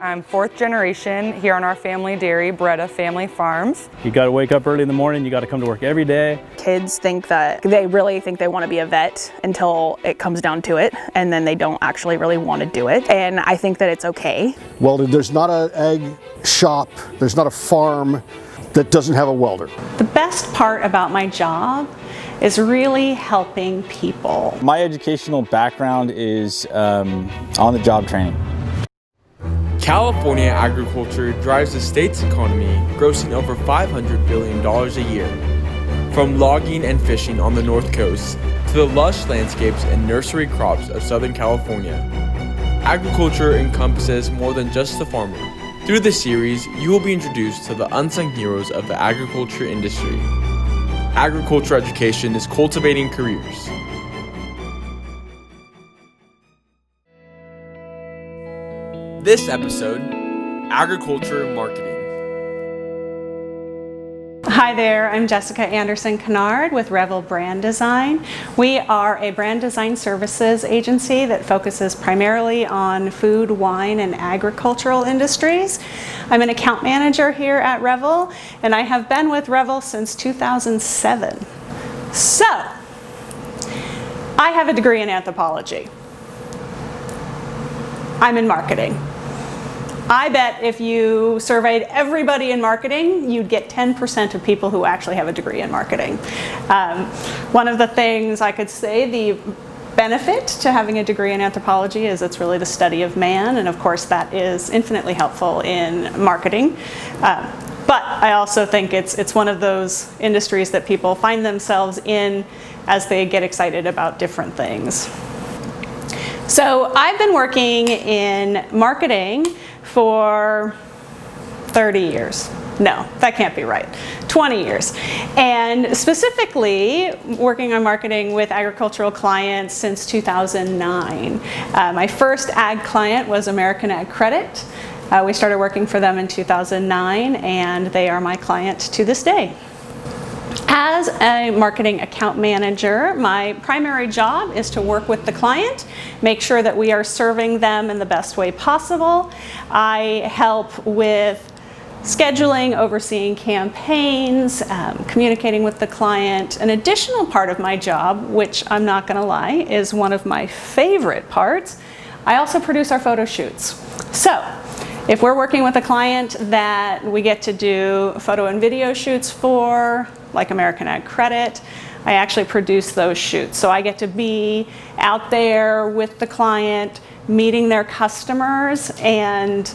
I'm fourth generation here on our family dairy, Breda Family Farms. You got to wake up early in the morning, you got to come to work every day. Kids think that they really think they want to be a vet until it comes down to it, and then they don't actually really want to do it. And I think that it's okay. Well, there's not an egg shop, there's not a farm that doesn't have a welder. The best part about my job is really helping people. My educational background is on-the-job training. California agriculture drives the state's economy, grossing over $500 billion a year. From logging and fishing on the North Coast to the lush landscapes and nursery crops of Southern California, agriculture encompasses more than just the farmer. Through this series, you will be introduced to the unsung heroes of the agriculture industry. Agriculture education is cultivating careers. This episode, Agriculture Marketing. Hi there, I'm Jessica Anderson-Kennard with Revel Brand Design. We are a brand design services agency that focuses primarily on food, wine, and agricultural industries. I'm an account manager here at Revel, and I have been with Revel since 2007. So, I have a degree in anthropology. I'm in marketing. I bet if you surveyed everybody in marketing, you'd get 10% of people who actually have a degree in marketing. One of the things I could say, the benefit to having a degree in anthropology is it's really the study of man, and of course that is infinitely helpful in marketing. But I also think it's one of those industries that people find themselves in as they get excited about different things. So I've been working in marketing for 30 years. No, that can't be right. 20 years. And specifically working on marketing with agricultural clients since 2009. My first ag client was American Ag Credit. We started working for them in 2009, and they are my client to this day. As a marketing account manager, my primary job is to work with the client, make sure that we are serving them in the best way possible. I help with scheduling, overseeing campaigns, communicating with the client. An additional part of my job, which I'm not going to lie, is one of my favorite parts. I also produce our photo shoots. So, if we're working with a client that we get to do photo and video shoots for, like American Ag Credit, I actually produce those shoots. So I get to be out there with the client, meeting their customers, and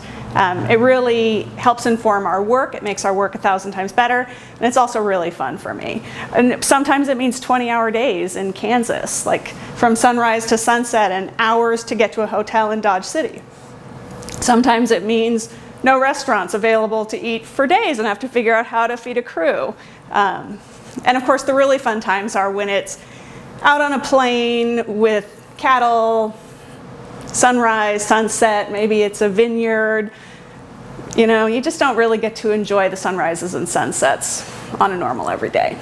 it really helps inform our work. It makes our work 1,000 times better, and it's also really fun for me. And sometimes it means 20-hour days in Kansas, like from sunrise to sunset and hours to get to a hotel in Dodge City. Sometimes it means no restaurants available to eat for days and have to figure out how to feed a crew. And of course the really fun times are when it's out on a plain with cattle, sunrise, sunset, maybe it's a vineyard. You know, you just don't really get to enjoy the sunrises and sunsets on a normal everyday.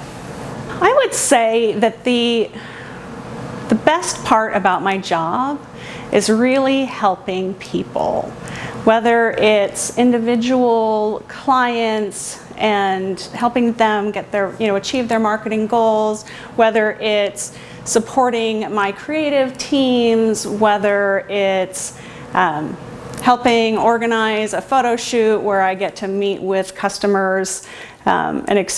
I would say that the best part about my job is really helping people, whether it's individual clients and helping them get their, achieve their marketing goals, whether it's supporting my creative teams, whether it's helping organize a photo shoot where I get to meet with customers and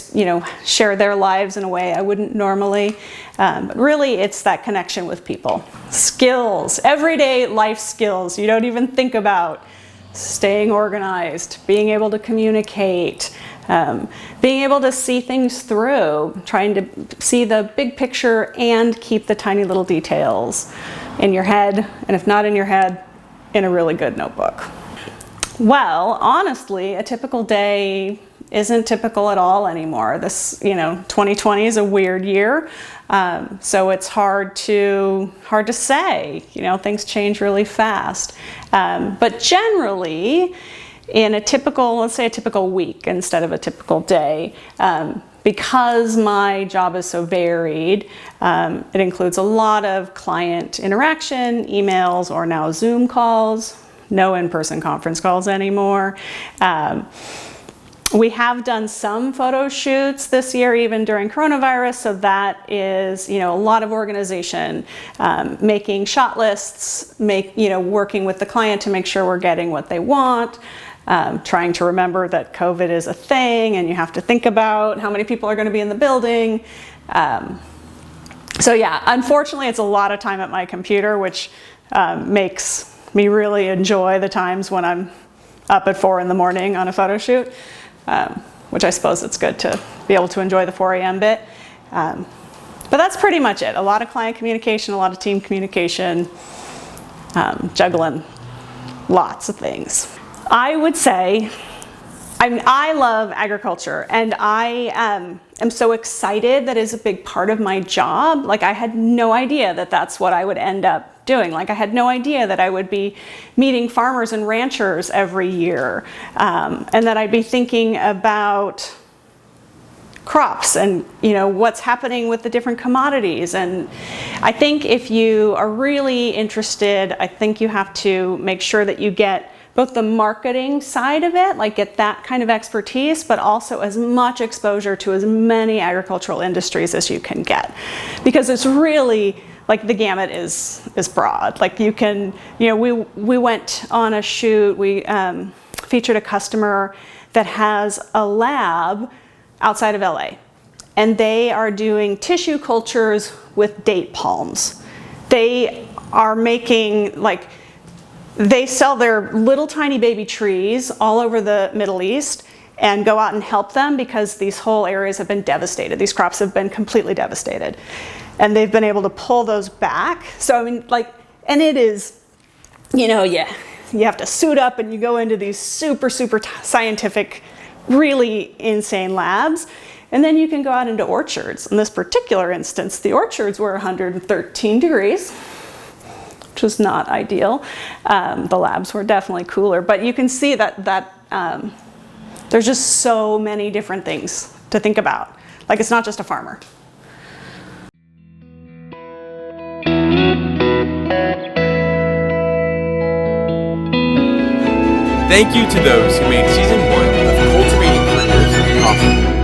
share their lives in a way I wouldn't normally. But really, it's that connection with people. Skills, everyday life skills you don't even think about. Staying organized, being able to communicate, being able to see things through, trying to see the big picture and keep the tiny little details in your head, and if not in your head, in a really good notebook. Well, honestly, a typical day isn't typical at all anymore. This, 2020 is a weird year, so it's hard to say. Things change really fast. But generally, in a typical, let's say a typical week instead of a typical day, because my job is so varied, it includes a lot of client interaction, emails, or now Zoom calls. no in-person conference calls anymore. We have done some photo shoots this year, even during coronavirus, so that is, a lot of organization, making shot lists, working with the client to make sure we're getting what they want, trying to remember that COVID is a thing and you have to think about how many people are going to be in the building. So yeah, unfortunately, it's a lot of time at my computer, which makes me really enjoy the times when I'm up at 4 in the morning on a photo shoot. Which I suppose it's good to be able to enjoy the 4 a.m. bit. But that's pretty much it. A lot of client communication, a lot of team communication, juggling lots of things. I would say, I love agriculture, and I am so excited that it's a big part of my job. Like, I had no idea that that's what I would end up doing. Like, I had no idea that I would be meeting farmers and ranchers every year, and that I'd be thinking about crops and what's happening with the different commodities. And I think if you are really interested, I think you have to make sure that you get both the marketing side of it, like get that kind of expertise, but also as much exposure to as many agricultural industries as you can get, because it's really, like, the gamut is broad. Like, you can, we went on a shoot, we featured a customer that has a lab outside of LA, and they are doing tissue cultures with date palms. They are making, they sell their little tiny baby trees all over the Middle East and go out and help them because these whole areas have been devastated. These crops have been completely devastated. And they've been able to pull those back. So, I mean, and it is, you have to suit up and you go into these super scientific, really insane labs. And then you can go out into orchards. In this particular instance, the orchards were 113 degrees, which was not ideal. The labs were definitely cooler, but you can see that there's just so many different things to think about. Like, it's not just a farmer. Thank you to those who made Season 1 of Cultivating Careers possible.